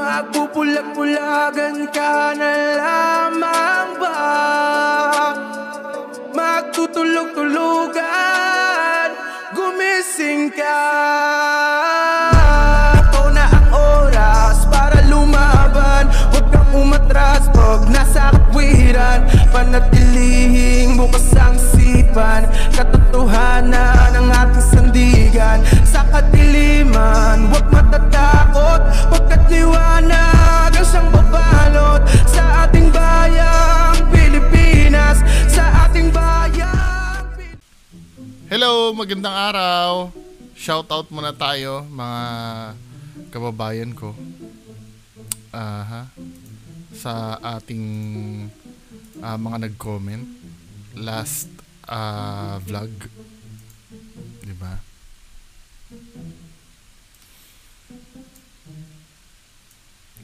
Magpupulag-pulagan ka na lamang ba? Magtutulog-tulugan, gumising ka. Ito na ang oras para lumaban. Huwag kang umatras pag nasa katwiran. Panatilihing bukas ang isipan. Katotohanan ang ating sandigan. Sa kadiliman, huwag matatakot, pagkat liwanag ang siyang babalot sa ating bayang Pilipinas, sa ating bayang Hello, magandang araw. Shoutout muna tayo mga kababayan ko. Sa ating mga nag-comment last vlog, 'di ba?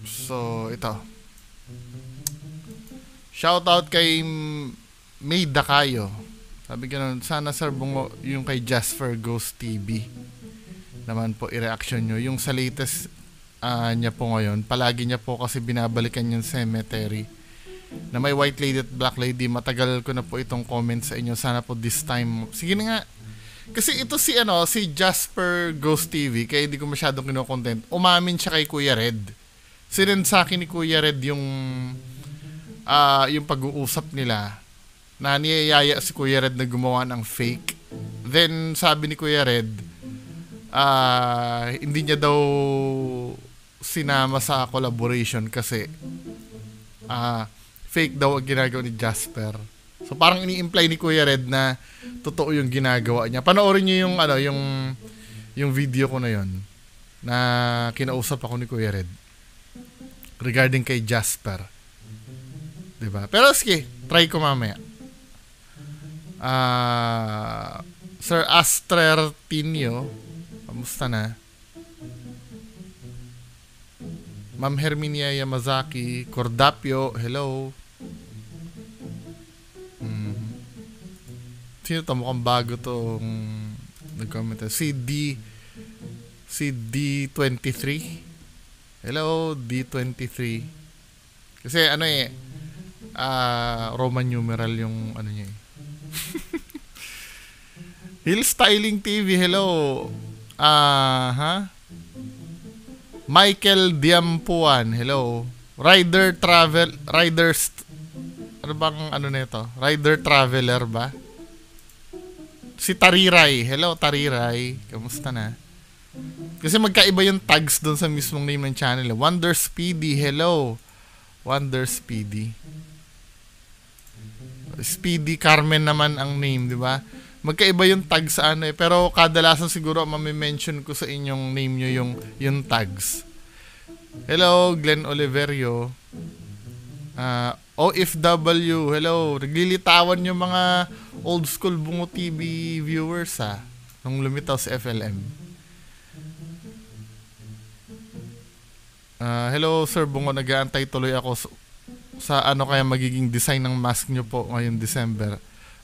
So, ito. Shoutout kay May Dakayo. Sabi ganun, sana sir bungo yung kay Jasper Ghost TV. Naman po i-reaction nyo. Yung sa latest niya po ngayon, palagi niya po kasi binabalikan yung cemetery na may white lady at black lady. Matagal ko na po itong comment sa inyo. Sana po this time. Sige na nga. Kasi ito si Jasper Ghost TV, kaya hindi ko masyadong kino-content. Umamin siya kay Kuya Red. Sinend sa akin ni Kuya Red yung pag-uusap nila na niyayaya si Kuya Red na gumawa ng fake. Then sabi ni Kuya Red, hindi niya daw sinama sa collaboration kasi fake daw ang ginagawa ni Jasper. So parang ini-imply ni Kuya Red na totoo yung ginagawa niya. Panoorin niyo yung video ko na yon na kinausap ako ni Kuya Red regarding kay Jasper. 'Di ba? Pero sige, try ko mamaya. Sir Astrer Tinio, kamusta na? Ma'am Herminia Yamazaki Cordapio, hello. Sino to? Mukhang bago tong nag-comment. Si D23. Hello, D23. Kasi Roman numeral yung niya eh. Hill Styling TV, hello. Michael Diampuan, hello. Rider Traveler ba? Si Tariray, hello Tariray, kamusta na? Kasi magkaiba yung tags doon sa mismong name ng channel. Wonder Speedy, hello. Wonder Speedy. Speedy Carmen naman ang name, di ba? Magkaiba yung tag sa pero kadalasan siguro mami-mention ko sa inyong name nyo yung tags. Hello, Glenn Oliverio. OFW, hello. Naglilitawan yung mga old school Bungo TV viewers nung lumitaw sa FLM. Hello, Sir Bungo. Nag-aantay tuloy ako sa kaya magiging design ng mask nyo po ngayong December.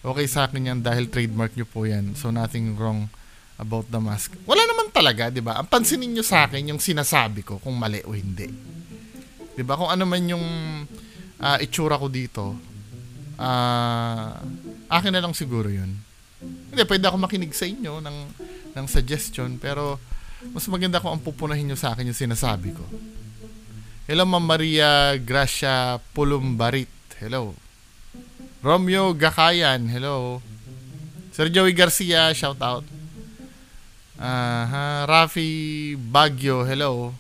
Okay sa akin yan dahil trademark nyo po yan. So nothing wrong about the mask. Wala naman talaga, di ba? Ang pansinin nyo sa akin yung sinasabi ko kung mali o hindi. Di ba? Kung ano man yung itsura ko dito, akin na lang siguro yun. Hindi, pwede ako makinig sa inyo ng suggestion, pero mas maganda kung ang pupunahin nyo sa akin yung sinasabi ko. Hello, Ma'am Maria Gracia Pulumbarit. Hello. Romeo Gakayan. Hello. Sir Joey Garcia. Shout out. Rafi Baguio. Hello.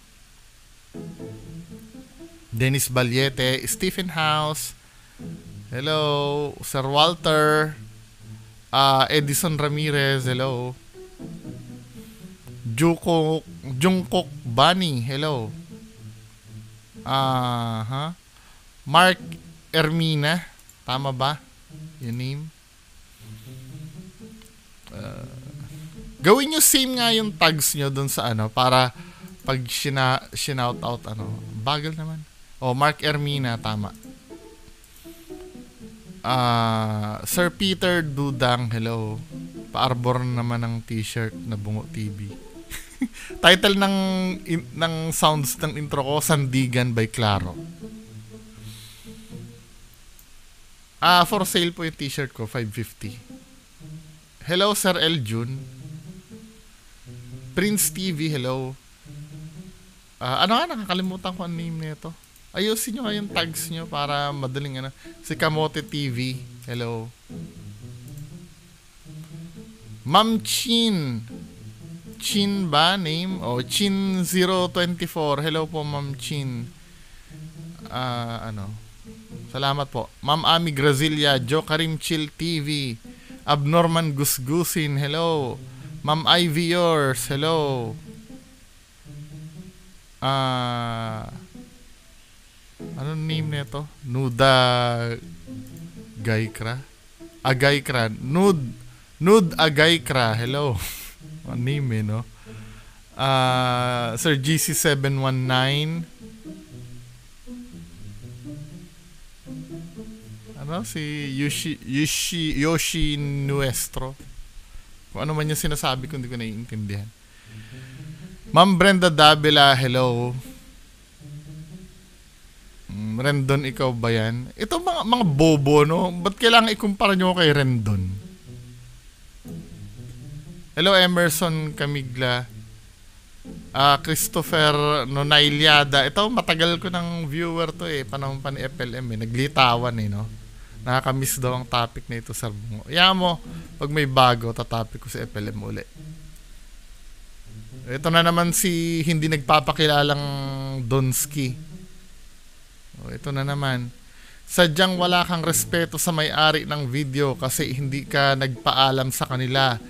Dennis Balyete. Stephen House. Hello. Sir Walter. Edison Ramirez. Hello. Jungkook Bunny. Hello. Mark Ermina, tama ba yung name? Gawin nyo same nga yung tags nyo dun sa para pag shout out bagal naman. Mark Ermina, tama. Sir Peter Dudang, hello. Pa-arbor naman ng t-shirt na Bungo TV. Title ng sounds ng intro ko, Sandigan by Claro. For sale po yung t-shirt ko, $550. Hello, Sir Eljun. Prince TV, hello. Nakakalimutan ko ang name nito. Ayusin nyo yung tags nyo para madaling Si Kamote TV, hello. Ma'am Chin. Chin ba name? Chin 024. Hello po, Ma'am Chin. Salamat po. Ma'am Ami Grazilla, Joe Karim Chill TV, Abnorman Gusgusin, hello. Ma'am Ivy Yours, hello. Anong name nito? Nuda Gaykra? Agaykra. Nude Agaykra, hello. Ang name no? Sir GC719. Si Yoshi Nuestro. Kung ano man yung sinasabi ko, hindi ko naiintindihan. Ma'am Brenda Davila, hello. Rendon, ikaw ba yan? Ito mga bobo, no? Ba't kailangan ikumpara nyo kay Rendon? Hello, Emerson Camigla. Christopher Nonailiada. Ito, matagal ko ng viewer to panahon pa ni FLM Naglitawan no? Nakakamiss daw ang topic na ito, Sir Bungo. Iyan mo, pag may bago, tatopic ko si FLM uli. Ito na naman si hindi nagpapakilalang Donski. Ito na naman. Sadyang wala kang respeto sa may-ari ng video kasi hindi ka nagpaalam sa kanila.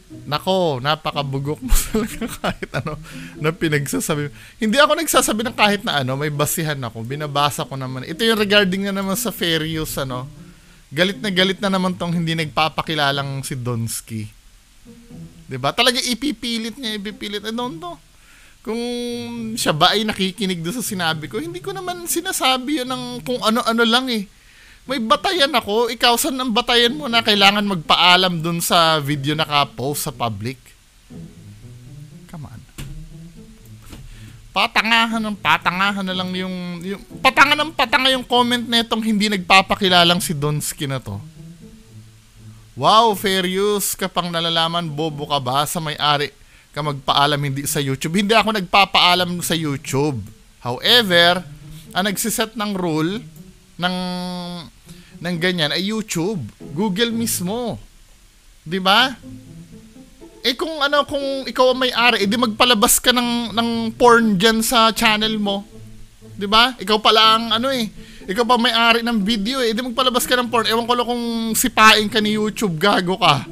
Nako, napakabugok mo talaga kahit na pinagsasabi. Hindi ako nagsasabi ng kahit na may basihan ako. Binabasa ko naman. Ito yung regarding na naman sa fair use, Galit na naman tong hindi nagpapakilalang si Donski. 'Di ba? Talaga ipipilit. Kung siya ba ay nakikinig doon sa sinabi ko, hindi ko naman sinasabi yun ng kung ano-ano lang May batayan ako. Ikaw, saan ang batayan mo na kailangan magpaalam dun sa video naka-post sa public? Come on. Patangahan na lang yung patanga yung comment na itong hindi nagpapakilalang si Donski na to. Wow, fair use ka pang nalalaman, bobo ka ba sa may-ari ka magpaalam hindi sa YouTube? Hindi ako nagpapaalam sa YouTube. However, ang nagsiset ng rule ng ganyan ay YouTube, Google mismo. 'Di ba? Kung ikaw ang may-ari, edi magpalabas ka ng porn diyan sa channel mo. 'Di ba? Ikaw pala ang ikaw pa may-ari ng video edi magpalabas ka ng porn. Ewan ko lang kung sipain ka ni YouTube, gago ka.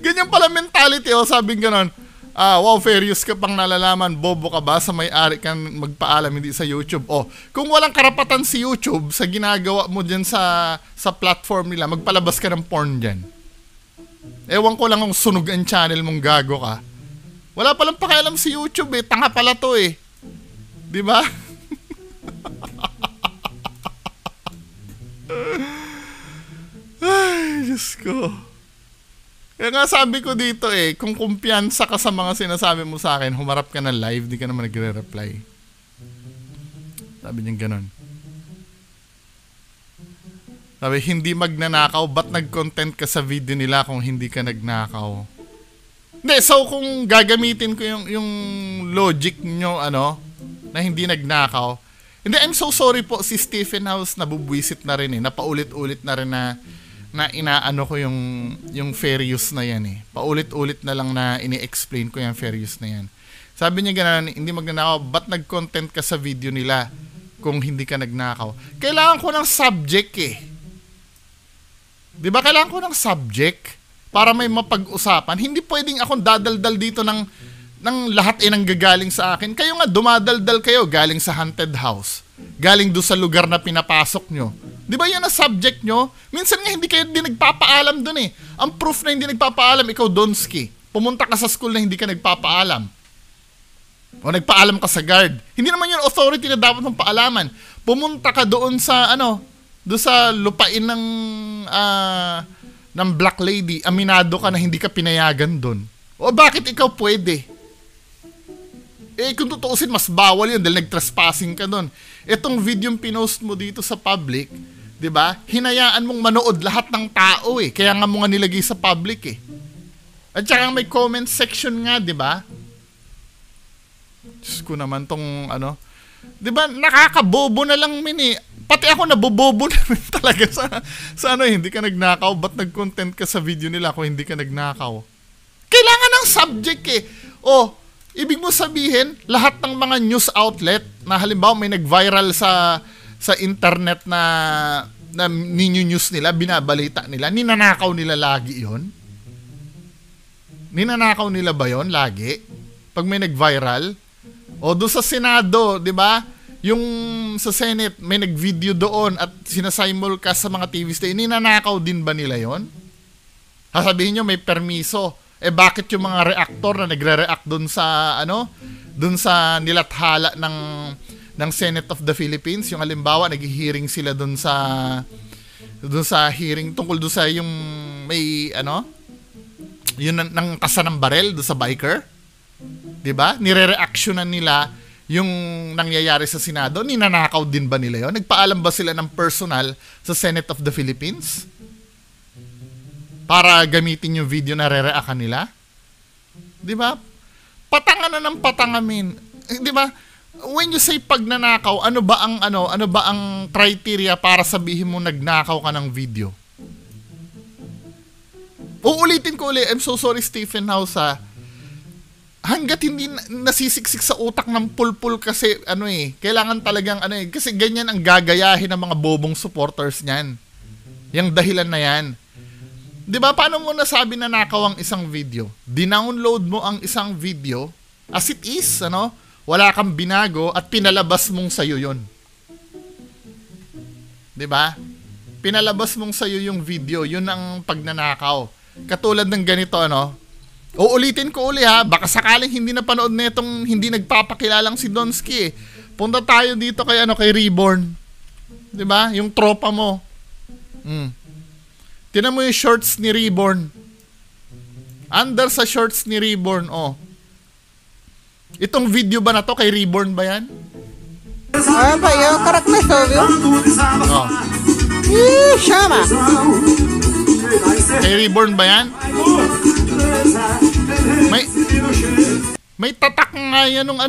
Ganyan pala mentality, sabing ganon. Wow, fair use ka pang nalalaman, bobo ka ba sa may-ari kang magpaalam hindi sa YouTube? Kung walang karapatan si YouTube sa ginagawa mo dyan sa platform nila, magpalabas ka ng porn dyan. Ewan ko lang kung sunog ang channel mong, gago ka. Wala palang pakialam si YouTube tanga pala to Di ba? Ay, Diyos ko. Kaya nga sabi ko dito kung kumpiyansa ka sa mga sinasabi mo sa akin, humarap ka na live, di ka naman nagre-reply. Sabi niya ganon. Sabi, hindi magnanakaw, ba't nag-content ka sa video nila kung hindi ka nagnakaw? Hindi, so kung gagamitin ko yung logic nyo, na hindi nagnakaw, hindi, I'm so sorry po, si Stephen House nabubwisit na rin napaulit-ulit na rin na inaano ko yung fair use na yan Paulit-ulit na lang na ini-explain ko yung fair use na yan. Sabi niya gano'n, hindi magnanakaw, ba't nag-content ka sa video nila kung hindi ka nagnakaw? Kailangan ko ng subject Di ba kailangan ko ng subject para may mapag-usapan? Hindi pwedeng akong dadaldal dito ng lahat nanggagaling sa akin. Kayo nga, dumadaldal kayo galing sa haunted house. Galing doon sa lugar na pinapasok nyo. Di ba yan ang subject nyo? Minsan nga hindi kayo din nagpapaalam doon Ang proof na hindi nagpapaalam, ikaw Donski. Pumunta ka sa school na hindi ka nagpapaalam. O nagpaalam ka sa guard. Hindi naman yun authority na dapat mong paalaman. Pumunta ka doon sa doon sa lupain ng ng black lady, aminado ka na hindi ka pinayagan doon. O bakit ikaw pwede? Eh kung tutuusin, mas bawal yun dahil nag-trespassing ka doon. Itong video yung pinost mo dito sa public, 'di ba? Hinayaan mong manood lahat ng tao eh. Kaya nga mo nga nilagay sa public eh. At saka may comment section nga, 'di ba? Diyos ko naman tong ano. 'Di ba? Nakakabobo na lang min eh. Pati ako nabobobo na rin talaga sa ano, hindi ka nagnakaw. Ba't nag-content ka sa video nila kung hindi ka nagnakaw? Kailangan ng subject eh. O, ibig mo sabihin, lahat ng mga news outlet na halimbawa may nag-viral sa internet na news nila, binabalita nila, ninanakaw nila lagi yon. Ninanakaw nila ba yon lagi? Pag may nag-viral? O doon sa Senado, di ba? Yung sa Senate, may nag-video doon at sinasimulcast sa mga TV station, ninanakaw din ba nila yon? Sasabihin nyo may permiso. Eh bakit yung mga reactor na nagre-react doon sa ano? Doon sa nilathala ng Senate of the Philippines, yung halimbawa nag-hearing sila doon sa hearing tungkol doon sa yung may ano? Yun ng kasa ng barel doon sa biker. 'Di ba? Nire-reactionan nila yung nangyayari sa Senado. Ninanakaw din ba nila yon? Nagpaalam ba sila ng personal sa Senate of the Philippines para gamitin yung video na re-reactan nila? 'Di ba? Patanga na ng patangamin. 'Di ba? When you say pagnanakaw, ano ba ang criteria para sabihin mo nagnakaw ka ng video? Uulitin ko ulit. I'm so sorry, Stephen House, ha. Hanggat hindi nasisiksik sa utak ng pulpul kasi kailangan talagang kasi ganyan ang gagayahin ng mga bobong supporters niyan. Yung dahilan na yan. 'Di ba? Paano mo nasabi na nakaw ang isang video? Dinownload mo ang isang video as it is, wala kang binago at pinalabas mong sayo 'yon. 'Di ba? Pinalabas mong sayo yung video, 'yun ang pagnanakaw. Katulad ng ganito, uulitin ko uli ha, baka sakaling hindi napanood na itong hindi nagpapakilalang si Donsky. Punta tayo dito kay Reborn. 'Di ba? Yung tropa mo. Tingnan mo yung shorts ni Reborn. Under sa shorts ni Reborn, Itong video ba na to kay Reborn ba yan? Pa, yung karak na so, Shama. Kay Reborn ba yan? May tatak nga yan nung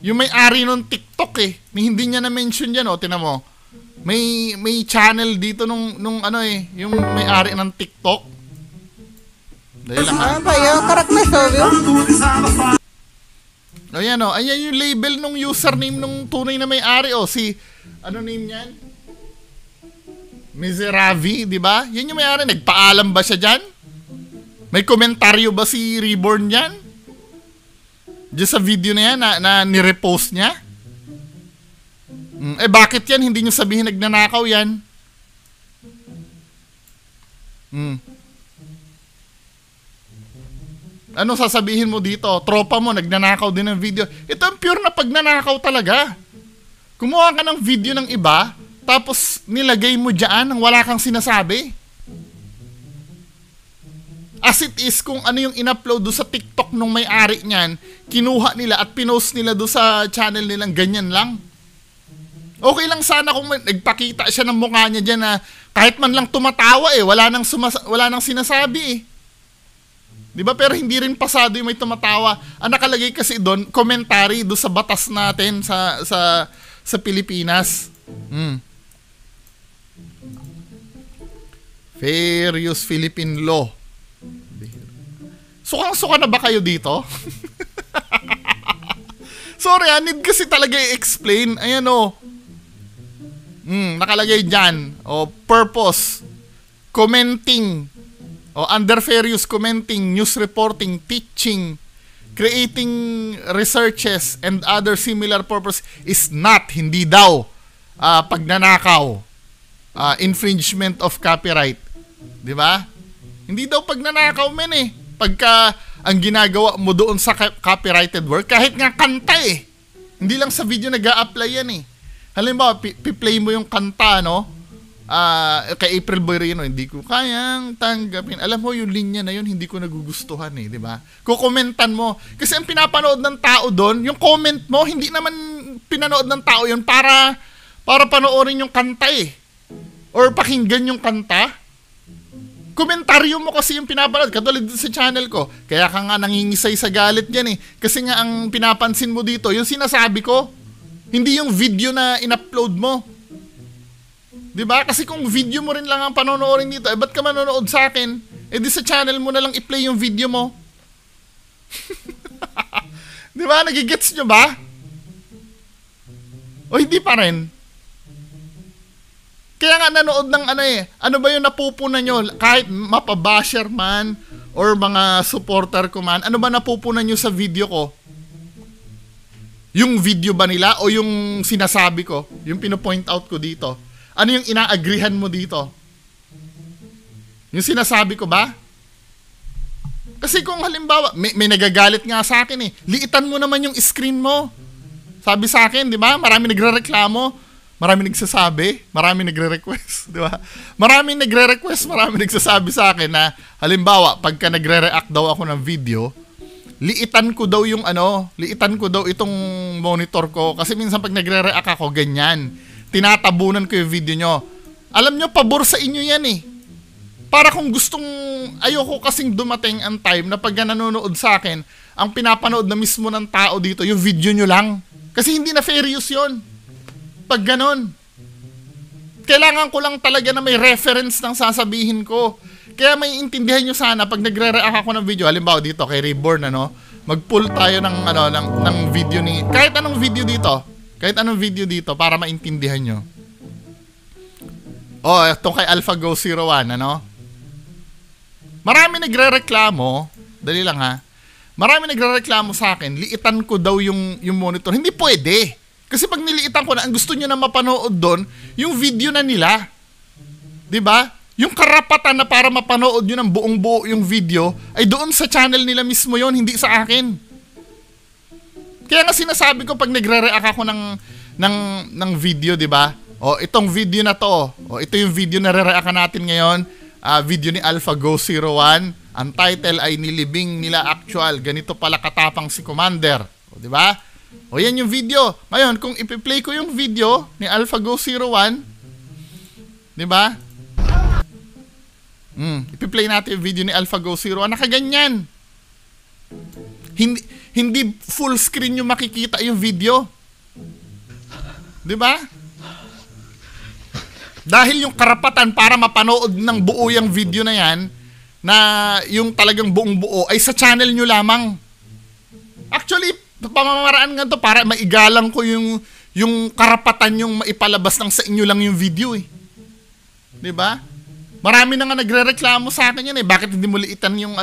yung may-ari nung TikTok hindi niya na-mention yan, tinan mo. May channel dito nung yung may-ari ng TikTok. Dahil lang Pa, yung karak na so, ayan yung label nung username nung tunay na may-ari si name niyan? Miseravi, di ba? Yan yung may-ari. Nagpaalam ba siya dyan? May komentaryo ba si Reborn yan? Diyan sa video na yan na nirepost niya? Bakit yan? Hindi nyo sabihin nagnanakaw yan? Ano sasabihin mo dito? Tropa mo, nagnanakaw din ng video. Ito ang pure na pagnanakaw talaga. Kumuha ka ng video ng iba, tapos nilagay mo dyan nang wala kang sinasabi. As it is, kung ano yung in-upload do sa TikTok nung may-ari niyan, kinuha nila at pinost nila do sa channel nilang ganyan lang. Okay lang sana kung nagpakita siya ng mukha niya dyan na kahit man lang tumatawa wala nang sinasabi Di ba? Pero hindi rin pasado yung may tumatawa. Ang nakalagay kasi doon, commentary do sa batas natin sa Pilipinas. Fair use Philippine law. Sukang-suka na ba kayo dito? Sorry, need kasi talaga i-explain. Ayan nakalagay dyan. Purpose. Commenting. Under fair use, commenting, news reporting, teaching, creating researches, and other similar purpose is not, hindi daw, pagnanakaw. Infringement of copyright. Di ba? Hindi daw pagnanakaw pagka ang ginagawa mo doon sa copyrighted work, kahit nga kanta hindi lang sa video nag-a-apply yan Halimbawa, play mo yung kanta, kay April Boy Reno, hindi ko kayang tanggapin. Alam mo, yung linya na yun, hindi ko nagugustuhan eh, di ba? Kukomentan mo. Kasi ang pinapanood ng tao doon, yung comment mo, hindi naman pinanood ng tao yun para panoorin yung kanta eh. Or pakinggan yung kanta. Komentaryo mo kasi yung pinapanood. Katulad sa channel ko. Kaya ka nga nangingisay sa galit dyan eh. Kasi nga ang pinapansin mo dito, yung sinasabi ko, hindi yung video na in-upload mo. Diba? Kasi kung video mo rin lang ang panonoorin dito, ba't ka manonood sa akin? Di sa channel mo na lang i-play yung video mo. Diba? Nagigets nyo ba? O hindi pa rin? Kaya nga nanood ng ano ba yung napupunan nyo? Kahit mapabasher man, or mga supporter ko man, ano ba napupunan nyo sa video ko? Yung video ba nila o yung sinasabi ko? Yung pinopoint out ko dito? Ano yung inaagrihan mo dito? Yung sinasabi ko ba? Kasi kung halimbawa, may nagagalit nga sa akin eh. Liitan mo naman yung screen mo. Sabi sa akin, di ba? Marami nagre-reklamo. Marami nagsasabi. Marami nagre-request. Di ba? Marami nagre-request. Marami nagsasabi sa akin na, halimbawa, pagka nagre-react daw ako ng video, liitan ko daw liitan ko daw itong monitor ko. Kasi minsan pag nagre-react ako, ganyan. Tinatabunan ko yung video nyo. Alam nyo, pabor sa inyo yan eh. Para kung ayoko kasing dumating ang time na pag nanonood sa akin, ang pinapanood na mismo ng tao dito, yung video nyo lang. Kasi hindi na fair use yun. Pag ganon. Kailangan ko lang talaga na may reference ng sasabihin ko. Kaya may intindihan nyo sana pag nagre-react ako ng video, halimbawa dito kay Reborn, mag-pull tayo ng video ni, kahit anong video dito, para maintindihan nyo. Ito kay AlphaGo 01, Marami nagre-reklamo, dali lang ha. Marami nagre-reklamo sa akin, liitan ko daw yung monitor. Hindi pwede. Kasi pag niliitan ko na, ang gusto nyo na mapanood doon, yung video na nila. 'Di ba? Yung karapatan na para mapanood nyo ng buong buo yung video, ay doon sa channel nila mismo yon, hindi sa akin. Kaya nga sinasabi ko pag nagre-react ako ng video, 'di ba? Itong video na to. Ito yung video na re-reactan natin ngayon. Video ni AlphaGo 01. Ang title ay Nilibing Nila Actual. Ganito pala katapang si Commander. 'Di ba? Yan yung video. Ngayon, kung ipi-play ko yung video ni AlphaGo 01, 'di ba? Ipi-play natin yung video ni AlphaGo 01. Nakaganyan. Hindi full screen yung makikita yung video. 'Di ba? Dahil yung karapatan para mapanood ng buo yung video na yan, na yung talagang buong buo, ay sa channel nyo lamang. Actually, pamamaraan nga to para maigalang ko yung karapatan yung maipalabas ng sa inyo lang yung video eh. 'Di ba? Marami na nga nagrereklamo sa akin yan eh. Bakit hindi mo liitan yung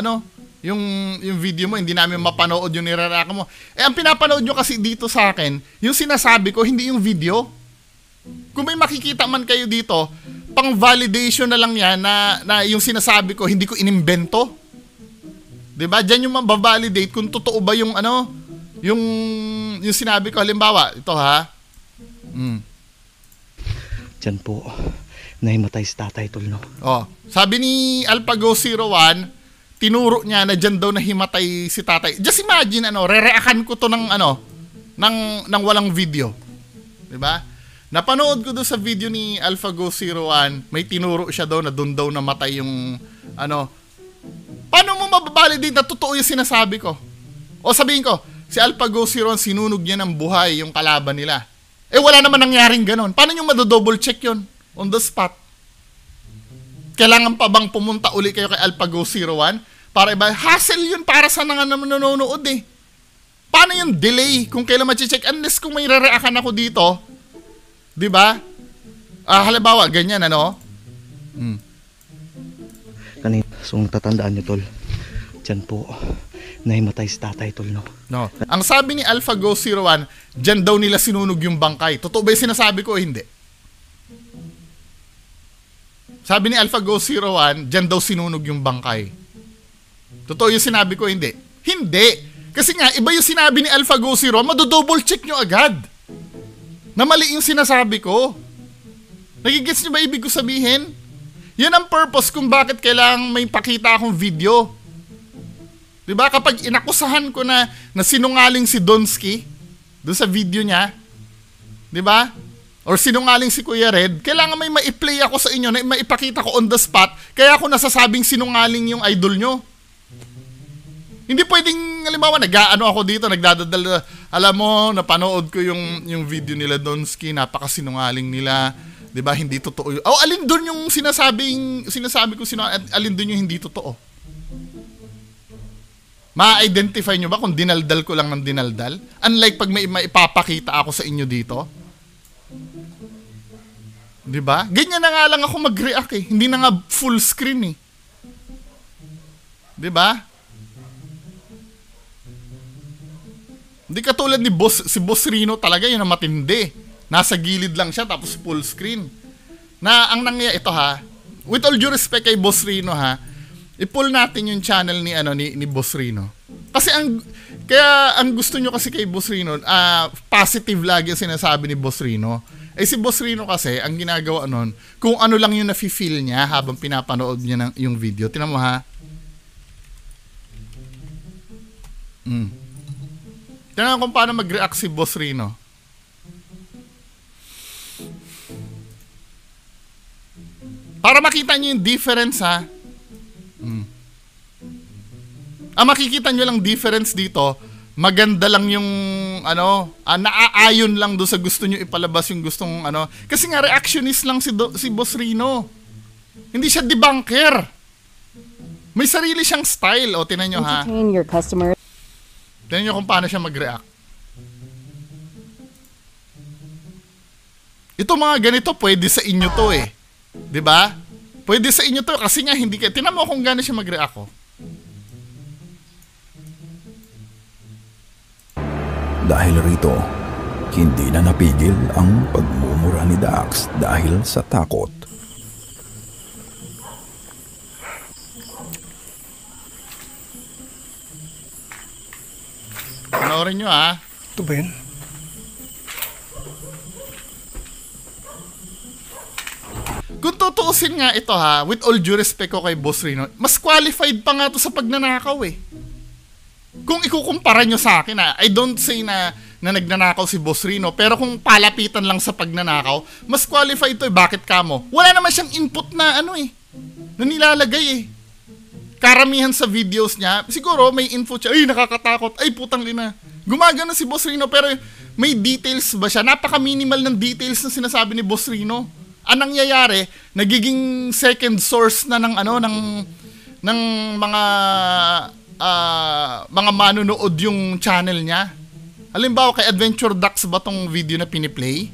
yung video mo, hindi namin mapanood yung niraraka mo. Ang pinapanood nyo kasi dito sa akin, yung sinasabi ko, hindi yung video. Kung may makikita man kayo dito, pang validation na lang yan na yung sinasabi ko, hindi ko inimbento. 'Di ba? Diyan yung mababalidate kung totoo ba yung yung sinabi ko. Halimbawa, ito ha. Diyan po, nahimatay si Tatay Tulno. Sabi ni AlphaGo 01, tinuro niya na diyan daw nahimatay si Tatay. Just imagine, re-reactan ko to ng walang video. 'Di ba? Napanood ko doon sa video ni AlphaGo 01, may tinuro siya daw na doon daw namatay yung Paano mo mababalidate na totoo yung sinasabi ko? O sabihin ko, si AlphaGo 01 sinunog niya ng buhay yung kalaban nila. Wala naman nangyaring ganon. Paano nyo madodouble check yun? On the spot. Kailangan pa bang pumunta uli kayo kay AlphaGo 01? Para iba, hassle yun para sa nanonood eh. Paano yung delay kung kailan ma-check? Unless kung may re-reactan ako dito, 'di ba? Halimbawa, ganyan Kanina, tatandaan niyo, Tol. Diyan po, nahimatay si Tatay Tulno. Ang sabi ni AlphaGo 01, diyan daw nila sinunog yung bangkay. Totoo ba yung sinasabi ko o hindi? Sabi ni AlphaGo 01, diyan daw sinunog yung bangkay. Totoo yung sinabi ko, hindi? Hindi! Kasi nga, iba yung sinabi ni AlphaGo 01, madodouble check nyo agad na mali yung sinasabi ko. Nagigets nyo ba ibig ko sabihin? Yan ang purpose kung bakit kailangang may pakita akong video. Diba? Kapag inakusahan ko na sinungaling si Donsky doon sa video niya, diba? Or sinungaling si Kuya Red, kailangan may ma-play ako sa inyo na maipakita ko on the spot, kaya ako nasasabing sinungaling yung idol nyo. Hindi pwedeng, halimbawa, nag-ano ako dito, nagdadadal, alam mo, napanood ko yung video nila Donsky, napakasinungaling nila. 'Di ba? Hindi totoo. Alin doon yung sinasabi ko alin doon yung hindi totoo? Ma-identify nyo ba kung dinaldal ko lang ng dinaldal? Unlike pag may ipapakita ako sa inyo dito. 'Di ba? Ganyan na nga lang ako mag-react eh. Hindi na nga full screen eh. 'Di ba? Hindi katulad ni si Boss Rino talaga, yun ang matindi. Nasa gilid lang siya tapos full screen. Na ang nangyayari ito ha, with all due respect kay Boss Rino ha, i-pull natin yung channel ni Boss Rino. Kasi ang gusto nyo kasi kay Boss Rino, positive lagi ang sinasabi ni Boss Rino. Eh si Boss Rino kasi, ang ginagawa nun, kung ano lang yung nafe-feel niya habang pinapanood niya yung video. Tingnan mo ha. Tingnan mo kung paano mag-react si Boss Rino. Para makita nyo yung difference ha. Ang makikita nyo lang difference dito, maganda lang yung naaayon lang do sa gusto nyo ipalabas yung gustong kasi nga reactionist lang si Boss Rino. Hindi siya debunker. May sarili siyang style. O, tinan nyo ha. Tinan nyo kung paano siya mag-react. Ito mga ganito, pwede sa inyo to eh. 'Di ba? Pwede sa inyo to kasi nga hindi kayo. Tingnan mo kung gaano siya mag-react ko. Dahil rito, hindi na napigil ang pagmumura ni Dax dahil sa takot. Panoorin nyo ha. Ito ba yun? Kung tutuusin nga ito ha, with all due respect ko kay Boss Rino, mas qualified pa nga to sa pagnanakaw eh. Kung ikukumpara nyo sa akin ha, I don't say na nagnanakaw si Boss Rino, pero kung palapitan lang sa pagnanakaw, mas qualified to eh. Bakit kamo? Wala naman siyang input na na nilalagay eh. Karamihan sa videos niya, siguro may info siya, ay nakakatakot, ay putang ina. Gumagano si Boss Rino, pero may details ba siya? Napaka-minimal ng details na sinasabi ni Boss Rino. Anong nangyayari, nagiging second source na ng mga manunood yung channel niya. Halimbawa kay Adventure Ducks ba tong video na piniplay?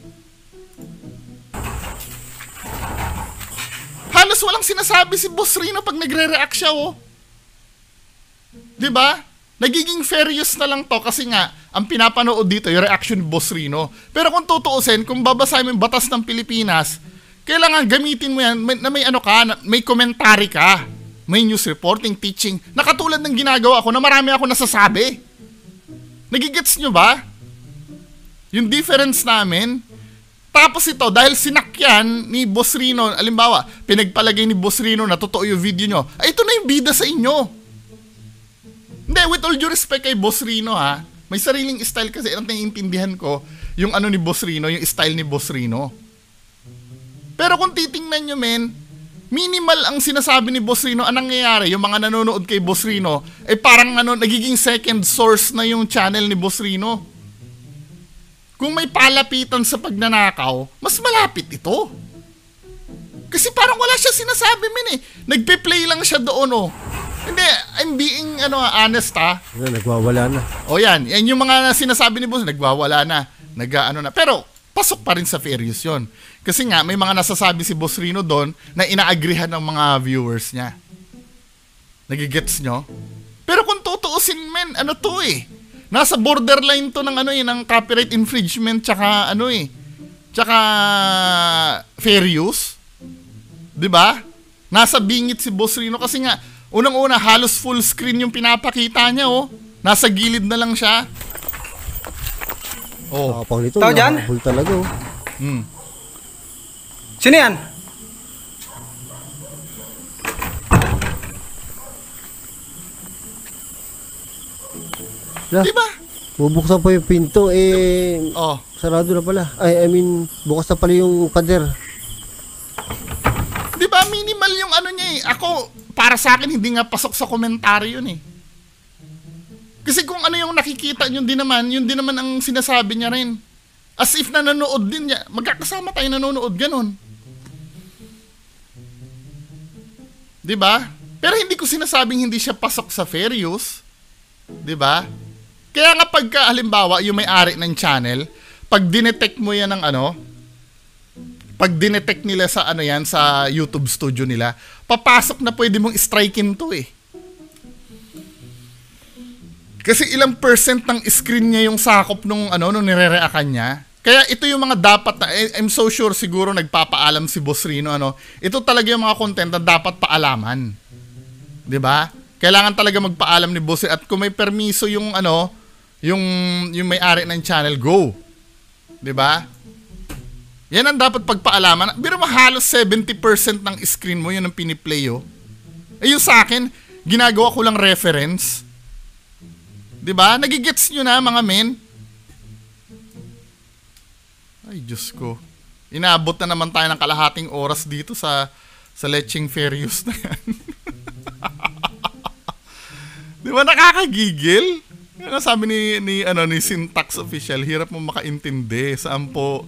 Halos walang sinasabi si Boss Rino pag nagre-react siya oh. 'Di ba? Nagiging serious na lang to kasi nga ang pinapanood dito yung reaction ni Boss Rino. Pero kung tutuusin, kung babasahin mo yung batas ng Pilipinas, kailangan gamitin mo yan na may commentary ka, may news reporting, teaching, na katulad ng ginagawa ko na marami ako nasasabi. Nagigets nyo ba? Yung difference namin. Tapos ito, dahil sinakyan ni Boss Rino, alimbawa, pinagpalagay ni Boss Rino na totoo yung video nyo, ay ito na yung bida sa inyo. Hindi, with all due respect kay Boss Rino ha, may sariling style kasi ang naiintindihan ko, yung ni Boss Rino, yung style ni Boss Rino. Pero kung titingnan nyo men, minimal ang sinasabi ni Boss Rino. Anong nangyayari? Yung mga nanonood kay Boss Rino, parang nagiging second source na yung channel ni Boss Rino. Kung may palapitan sa pagnanakaw, mas malapit ito. Kasi parang wala siya sinasabi men eh. Nagpe-play lang siya doon oh. Hindi, I'm being honest ha. Nagwawala na. O yan yung mga sinasabi ni Boss, nagwawala na. Na. Pero pasok pa rin sa fair use yun. Kasi nga, may mga nasasabi si Boss Rino doon na inaagrihan ng mga viewers niya. Nagigets nyo? Pero kung tutuusin men, to eh. Nasa borderline to ng ng copyright infringement tsaka tsaka fair use. 'Di ba? Nasa bingit si Boss Rino kasi nga unang-una halos full screen yung pinapakita niya oh. Nasa gilid na lang siya. Oh. Pang nito, nakahabol talaga oh. Sino yan? Lah, Diba? bubuksan pa yung pinto, Oh. sarado na pala. I mean, bukas na pala yung pader. Diba? Minimal yung ano niya eh. Ako, para sa akin, hindi nga pasok sa komentaryo yun eh. Kasi kung ano yung nakikita yun din naman ang sinasabi niya rin. As if na nanonood din niya. Magkakasama tayo nanonood, ganun. Diba? Pero hindi ko sinasabing hindi siya pasok sa fair use. Diba? Kaya nga pagka, halimbawa, yung may-ari ng channel, pag dinetect mo yan ng ano, pag dinetect nila sa ano yan, sa YouTube studio nila, papasok na pwede mong strike-in to eh. Kasi ilang percent ng screen niya yung sakop nung ano, nung nire-reactan niya. Kaya ito yung mga dapat na, I'm so sure siguro nagpapaalam si Boss Rino, ano, ito talaga yung mga content na dapat paalaman. 'Di ba? Kailangan talaga magpaalam ni Boss Rino. At kung may permiso yung ano, yung may-ari ng channel, go. 'Di ba? Yan ang dapat pagpaalaman. Pero halos 70% ng screen mo yun ang piniplay, oh. Eh yung sa akin, ginagawa ko lang reference. 'Di ba? Nagigets nyo na mga men. Ay, Diyos ko. Inaabot na naman tayo ng kalahating oras dito sa Lecheng Ferius na yan. Di ba nakakagigil? Yan ang sabi ni Syntax Official, hirap mo makaintindi saan po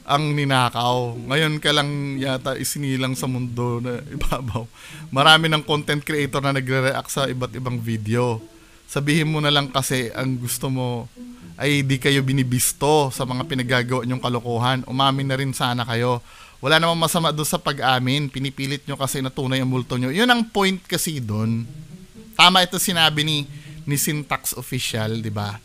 ang ninakaw. Ngayon ka lang yata isinilang sa mundo na ibabaw. Marami ng content creator na nagre-react sa iba't ibang video. Sabihin mo na lang kasi ang gusto mo ay di kayo binibisto sa mga pinagagawa nyong kalokohan. Umamin na rin sana kayo. Wala namang masama doon sa pag-amin. Pinipilit nyo kasi na tunay ang multo nyo. Yun ang point kasi doon. Tama ito sinabi ni Syntax Official, di ba?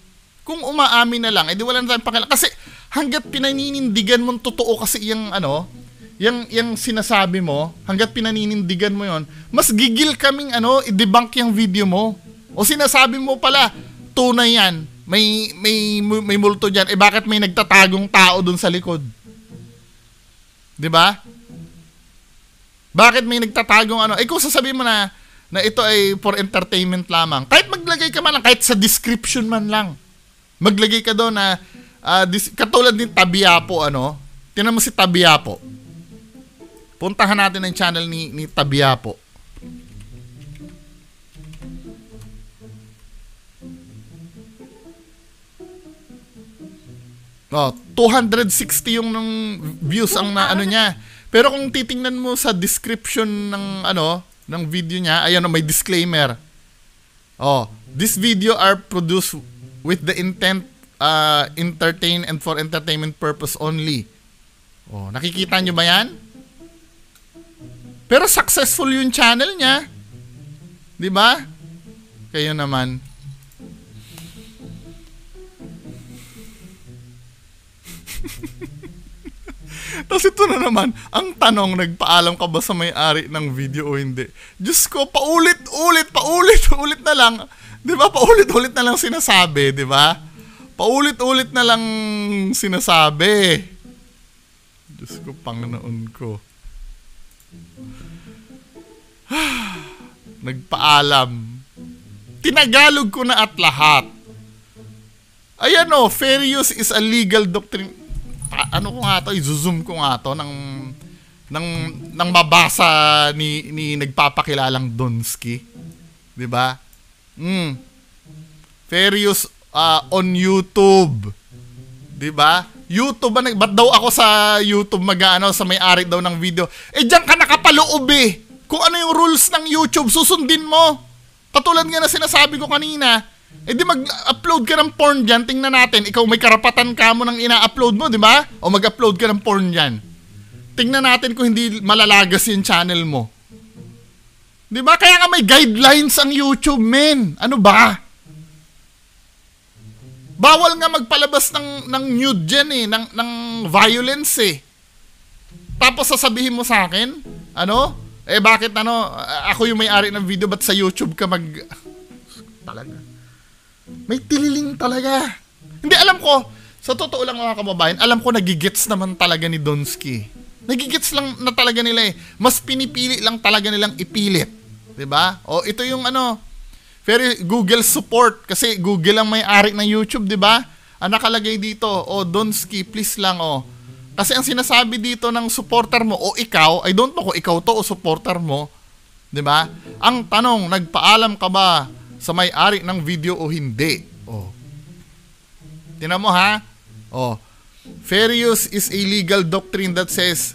Kung umaamin na lang, edi wala na tayong pakialam. Kasi hanggat pinaninindigan mo totoo kasi yung ano, yung sinasabi mo, hanggat pinaninindigan mo yon, mas gigil kaming ano, i-debunk yung video mo. O sinasabi mo pala, tunay yan. May multo dyan. Eh bakit may nagtatagong tao dun sa likod? 'Di ba? Bakit may nagtatagong ano? Eh kung sasabihin mo na ito ay for entertainment lamang. Kahit maglagay ka man lang, kahit sa description man lang. Maglagay ka doon na katulad ni Tabiapo, ano? Tingnan mo si Tabiapo. Puntahan natin ang channel ni Tabiapo. Oh, 260 yung ng views ang na ano niya. Pero kung titingnan mo sa description ng ano, ng video niya, ayan, may disclaimer. Oh, this video are produced with the intent entertain and for entertainment purpose only. Oh, nakikita niyo ba 'yan? Pero successful yung channel niya. 'Di ba? Kayo naman. Tapos ito na naman, ang tanong, nagpaalam ka ba sa may-ari ng video o hindi? Diyos ko, paulit-ulit na lang. Di ba? Paulit-ulit na lang sinasabi, di ba? Paulit-ulit na lang sinasabi. Diyos ko, Panginoon ko. Nagpaalam. Tinagalog ko na at lahat. Ayan o, fair use is a legal doctrine. Ano ko nga to, i-zoom ko nga to nang mabasa ni nagpapakilalang Donsky. 'Di ba? Fair use on YouTube. 'Di ba? YouTube ba ba't daw ako sa YouTube mag-aano sa may-ari daw ng video? Eh diyan ka nakapaloob eh. Kung ano yung rules ng YouTube, susundin mo. Katulad nga na sinasabi ko kanina. Eh di mag-upload ka ng porn dyan, tingnan natin, ikaw may karapatan ka mo nang ina-upload mo, di ba? O mag-upload ka ng porn dyan. Tingnan natin kung hindi malalagas yung channel mo. Di ba? Kaya nga may guidelines ang YouTube, men. Ano ba? Bawal nga magpalabas ng nude dyan eh, ng violence eh. Tapos sasabihin mo sa akin, ano? Eh bakit ano, ako yung may-ari ng video, ba't sa YouTube ka talaga? May tililing talaga. Hindi, alam ko, sa totoo lang mga kababayan, alam ko nagigets naman talaga ni Donsky. Nagigets lang na talaga nila eh. Mas pinipili lang talaga nilang ipilit. 'Di ba? O ito yung very Google support kasi Google ang may-ari ng YouTube, 'di ba? Ang nakalagay dito, Donski, please lang Kasi ang sinasabi dito ng supporter mo o ikaw, I don't know kung ikaw to o supporter mo, 'di ba? Ang tanong, nagpaalam ka ba sa may-ari ng video o hindi? Tingnan mo ha. Fair use is a legal doctrine that says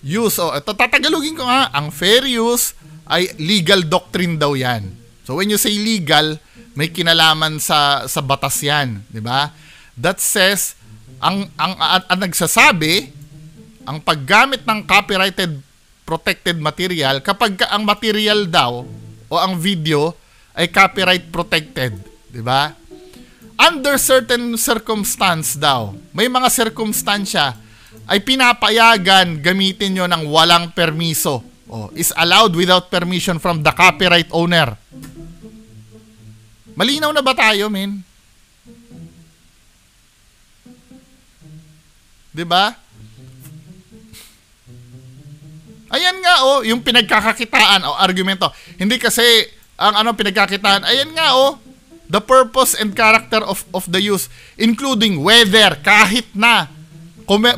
use. Tatagalogin ko nga, ang fair use ay legal doctrine daw yan. So when you say legal, may kinalaman sa batas yan, di ba? That says, ang nagsasabi, ang paggamit ng copyrighted protected material, kapag ang material daw o ang video ay copyright protected, di ba? Under certain circumstance daw, may mga sirkumstansya ay pinapayagan gamitin nyo ng walang permiso. Is allowed without permission from the copyright owner. Malinaw na ba tayo, men? Diba? Ayan nga, yung pinagkakakitaan, argumento. Hindi kasi, ang pinagkakitaan, ayan nga, the purpose and character of the use, including whether, kahit na,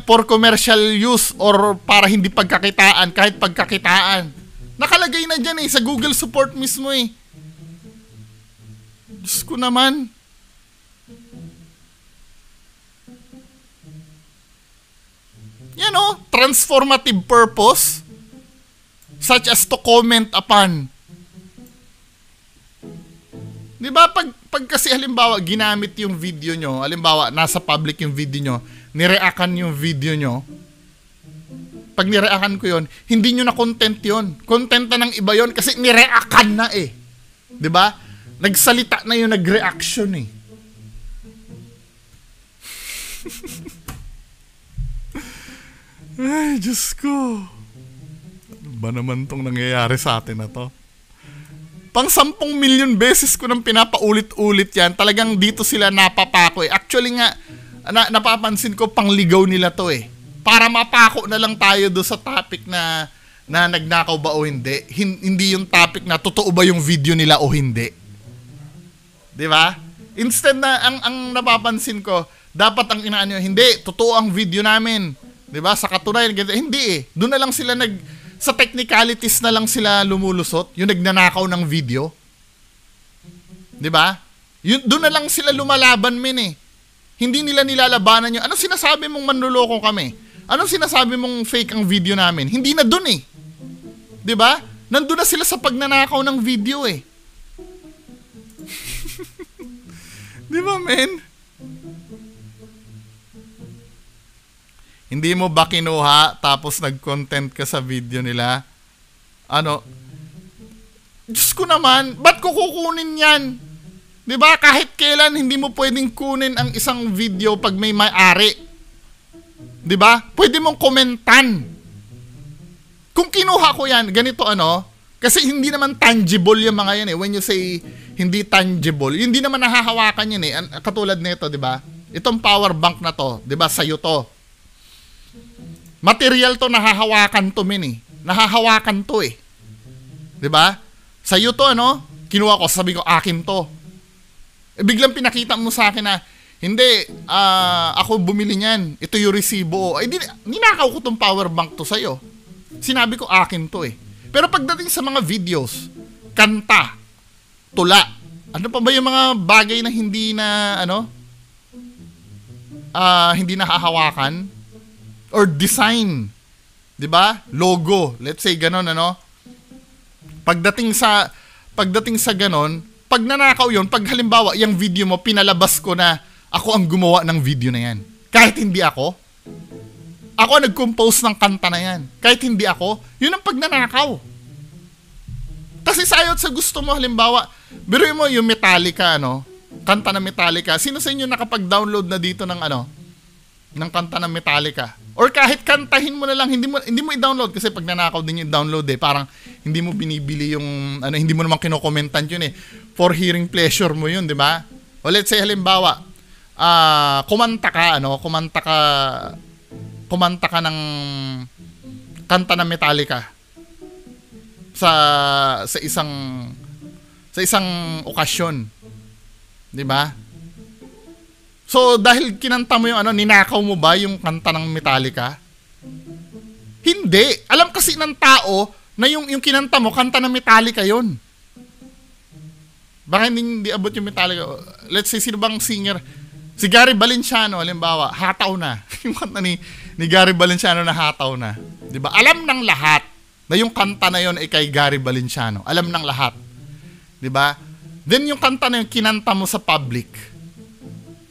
for commercial use or para hindi pagkakitaan, kahit pagkakitaan. Nakalagay na dyan sa Google support mismo Diyos ko naman. Yan transformative purpose such as to comment upon. Di ba pag kasi halimbawa ginamit yung video nyo, halimbawa nasa public yung video nyo, nireakan yung video nyo, pag nireakan ko yon, hindi nyo na content yon. Content na ng iba yon kasi nireakan na di ba? Nagsalita na yung nag-reaction Ay, Diyos ko. Ano ba naman tong nangyayari sa atin na to? Pang 10 million beses ko nang pinapaulit-ulit yan. Talagang dito sila napapako Actually nga, napapansin ko pangligaw nila to Para mapako na lang tayo do sa topic na nagnakaw ba o hindi. Hindi yung topic na totoo ba yung video nila o hindi. Di ba? Instead na, ang napapansin ko, dapat ang inaano, hindi, totoo ang video namin. Di ba? Sa katunayan, hindi Doon na lang sila sa technicalities na lang sila lumulusot, yung nagnanakaw ng video. 'Di ba? Doon na lang sila lumalaban, men Hindi nila nilalabanan yung, anong sinasabi mong manluloko kami? Anong sinasabi mong fake ang video namin? Hindi na doon 'Di ba? Nandun na sila sa pagnanakaw ng video 'Di ba, men? Hindi mo ba kinuha tapos nag-content ka sa video nila? Diyos ko naman, ba't ko kukunin yan? Diba? Kahit kailan hindi mo pwedeng kunin ang isang video pag may may-ari. Diba? Pwede mong komentan. Kung kinuha ko yan, ganito kasi hindi naman tangible yung mga yan When you say hindi tangible, hindi naman nahahawakan yan Katulad nito, diba? Itong power bank na to, diba? Sa'yo to. Material to, nahahawakan to, men Nahahawakan to 'Di ba? Sa iyo to, kinuha ko, sabi ko, akin to. Biglang pinakita mo sa akin na, hindi, ako bumili niyan. Ito yung resibo. Ninakaw ko tong power bank to sa'yo. Sinabi ko, akin to Pero pagdating sa mga videos, kanta, tula, ano pa ba yung mga bagay na hindi na, hindi nahahawakan? Or design, 'di ba? Logo, let's say ganon Pagdating sa ganon, pag nanakaw 'yon, pag halimbawa yung video mo pinalabas ko na ako ang gumawa ng video na 'yan. Kahit hindi ako ang nag-compose ng kanta na 'yan. Kahit hindi ako, 'yun ang pagnanakaw. Kasi sayot sa gusto mo halimbawa, biruin mo yung Metallica kanta ng Metallica. Sino sa inyo nakapag-download na dito ng ng kanta ng Metallica? Or kahit kantahin mo na lang, hindi mo i-download kasi pag nanakaw din yung download parang hindi mo binibili yung hindi mo naman kinokomentan yun for hearing pleasure mo yun, di ba? O let's say halimbawa, kumanta ka ng kanta ng Metallica sa isang okasyon. 'Di ba? So dahil kinanta mo yung ninakaw mo ba yung kanta ng Metallica? Hindi. Alam kasi ng tao na yung kinanta mo, kanta ng Metallica 'yon. Baka hindi abot yung Metallica. Let's say, sino bang singer? Si Gary Valenciano, halimbawa, hataw na. Yung kanta ni Gary Valenciano na hataw na. 'Di ba? Alam ng lahat na yung kanta na yon ay kay Gary Valenciano. Alam ng lahat. 'Di ba? Then yung kanta na yung kinanta mo sa public.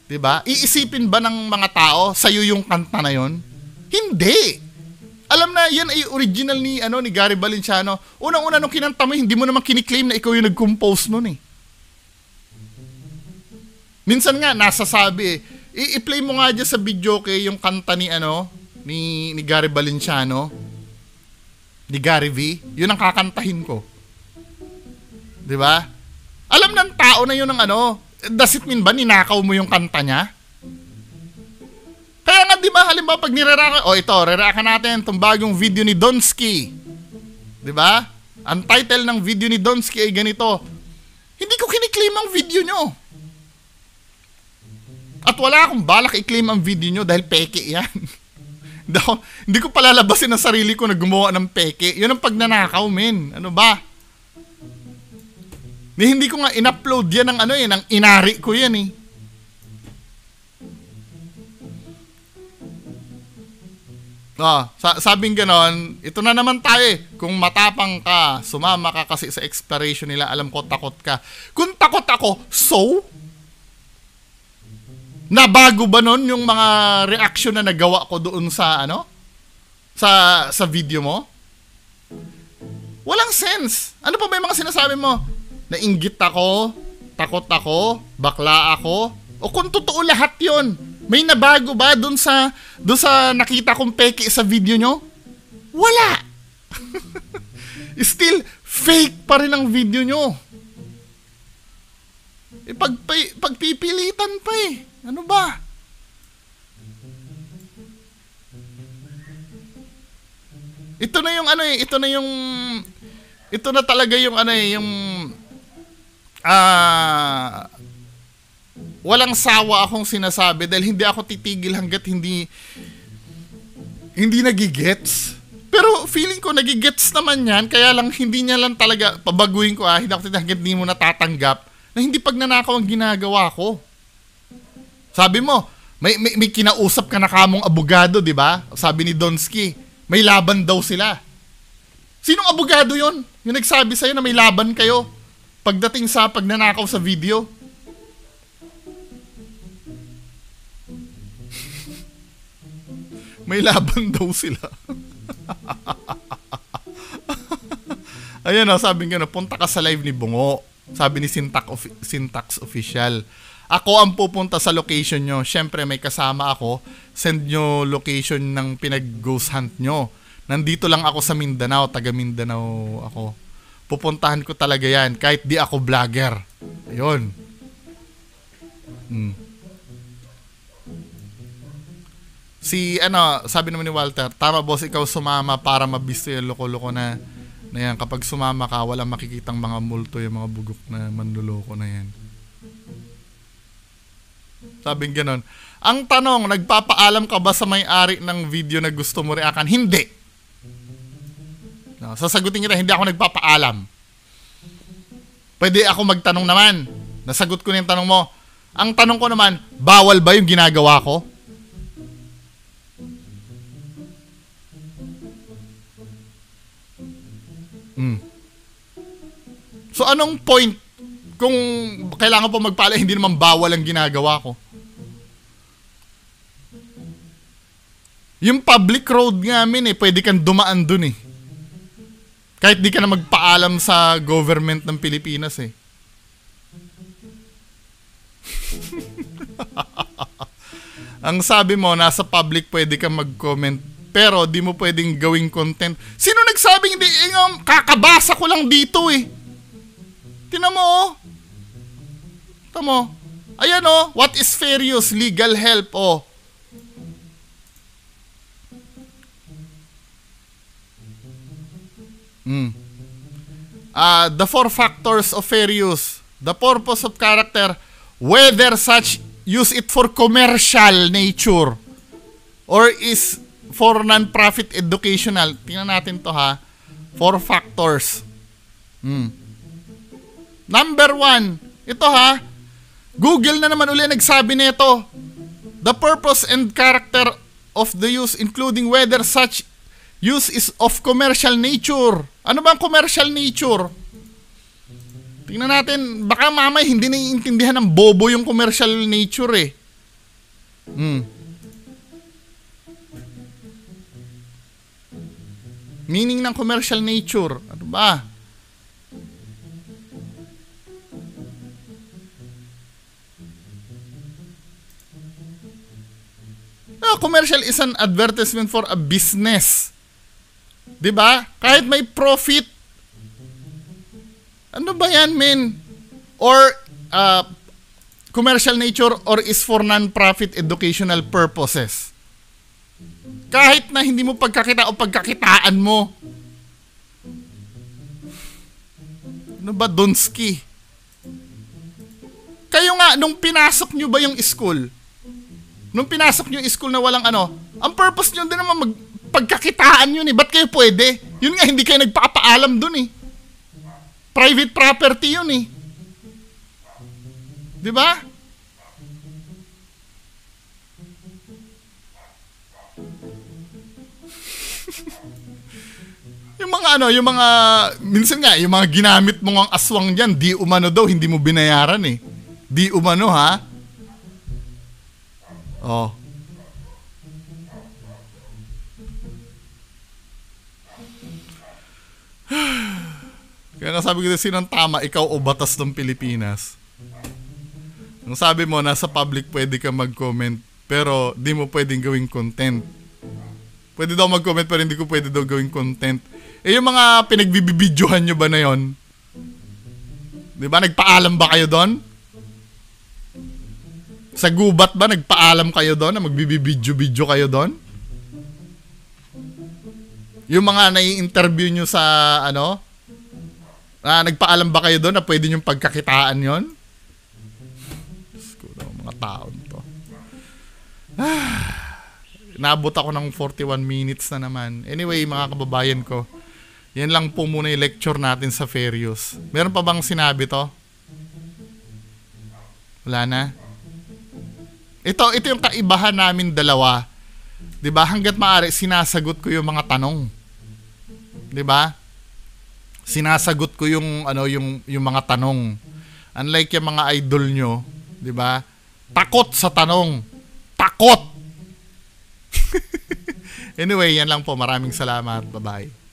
'Di ba? Iisipin ba ng mga tao sa iyo yung kanta na yon? Hindi. Alam na yan ay original ni Gary Valenciano. Unang-una nung kinanta mo, hindi mo naman kiniklaim na ikaw yung nag-compose noon eh. Minsan nga nasasabi i-play mo nga dyan sa video kay yung kanta ni ni Gary Valenciano, ni Gary V, yun ang kakantahin ko. 'Di ba? Alam ng tao na yun ang does it mean ba ninakaw mo yung kanta niya? Kaya nga 'di ba, halimbawa pag reraka natin itong bagong video ni Donsky. 'Di ba? Ang title ng video ni Donsky ay ganito. Hindi ko kiniklaim ang video nyo. At wala akong balak i-claim ang video nyo dahil peke yan. Hindi ko palalabasin ang sarili ko na gumawa ng peke. Yun ang pagnanakaw, men. Ano ba? Hindi ko nga in-upload yan ng ng inari ko yan eh. Sabing ganon, ito na naman tayo eh. Kung matapang ka, sumama ka kasi sa expiration nila, alam ko takot ka. Kung takot ako, so? Nabago ba nun yung mga reaction na nagawa ko doon sa sa video mo? Walang sense. Ano pa ba yung mga sinasabi mo? Nainggit ako, takot ako, bakla ako, o kung totoo lahat yon, may nabago ba doon sa nakita kong peke sa video nyo? Wala. Still fake pa rin ang video nyo. Pagpipilitan pa eh. Ano ba? Ito na yung ito na talaga yung walang sawa akong sinasabi dahil hindi ako titigil hanggat hindi nagigets. Pero feeling ko nagigets naman yan, kaya lang hindi niya lang talaga pabaguhin ko hindi ako titigil hanggat hindi mo natatanggap na hindi pagnanakaw ang ginagawa ko. Sabi mo, may kinausap ka na kamong abogado, di ba? Sabi ni Donsky, may laban daw sila. Sinong abogado yon? Yung nagsabi sa'yo na may laban kayo pagdating sa pagnanakaw sa video? May laban daw sila. Ayan sabi nga punta ka sa live ni Bungo. Sabi ni Syntax Official. Ako ang pupunta sa location nyo. Siyempre may kasama ako. Send nyo location ng pinag-ghost hunt nyo. Nandito lang ako sa Mindanao. Taga Mindanao ako. Pupuntahan ko talaga yan. Kahit di ako vlogger. Ayun. Sabi naman ni Walter, tama boss, ikaw sumama para mabisto yung loko-loko na yan. Kapag sumama ka, walang makikitang mga multo, yung mga bugok na manluloko na yan. Sabing ganon. Ang tanong, nagpapaalam ka ba sa may-ari ng video na gusto mo reakan? Hindi. Sasagutin kita, hindi ako nagpapaalam. Pwede ako magtanong naman. Nasagot ko na yung tanong mo. Ang tanong ko naman, bawal ba yung ginagawa ko? So anong point kung kailangan pa magpaalam, hindi naman bawal ang ginagawa ko? Yung public road nga pwede kang dumaan dun eh. Kahit di ka na magpaalam sa government ng Pilipinas eh. Ang sabi mo, nasa public pwede kang mag-comment, pero di mo pwedeng gawing content. Sino nagsabing hindi? Kakabasa ko lang dito eh. Tinan mo Tinan mo. Ayan what is fair use? Legal help The 4 factors of fair use. The purpose of character, whether such use it for commercial nature or is for non-profit educational. Tingnan natin to ha. 4 factors. Number 1, ito ha. Google na naman uli nagsabi nito. The purpose and character of the use including whether such use is of commercial nature. Ano ba ang commercial nature? Tingnan natin, baka mamay hindi naiintindihan ng bobo yung commercial nature eh. Meaning ng commercial nature. Ano ba? Commercial is an advertisement for a business. 'Di ba? Kahit may profit. Ano ba 'yan, men? Or commercial nature or is for non-profit educational purposes. Kahit na hindi mo pagkakita o pagkakitaan mo. Ano ba, Donsky? Kayo nga, nung pinasok nyo ba yung school? Nung pinasok nyo yung school na walang ano, ang purpose nyo din naman pagkakitaan yun eh. Ba't kayo pwede? Yun nga, hindi kayo nagpapaalam dun eh. Private property yun eh. Di ba? Yung mga ano, yung mga, minsan nga, yung mga ginamit mong ang aswang dyan, di umano daw, hindi mo binayaran eh. Di umano ha? Oh. Kaya nasabi ko, sinong tama, ikaw o batas ng Pilipinas? Ang sabi mo, nasa public pwede ka mag-comment, pero di mo pwedeng gawing content. Pwede daw mag-comment, pero hindi ko pwede daw gawing content. Eh, yung mga pinagbibidyohan nyo ba na yon? Di ba, nagpaalam ba kayo doon? Sa gubat ba, nagpaalam kayo doon na magbibidyo-video kayo doon? Yung mga nai-interview nyo sa, ano, nagpaalam ba kayo doon na pwede nyong pagkakitaan yon? Mga taon to. Naabot ako ng 41 minutes na naman. Anyway, mga kababayan ko, yan lang po muna yung lecture natin sa fair use. Meron pa bang sinabi to? Wala na? Ito yung kaibahan namin dalawa. 'Di ba? Hangga't maaari sinasagot ko yung mga tanong. 'Di ba? Sinasagot ko yung ano yung mga tanong. Unlike yung mga idol nyo, 'di ba? Takot sa tanong. Takot. Anyway, yan lang po. Maraming salamat. Bye-bye.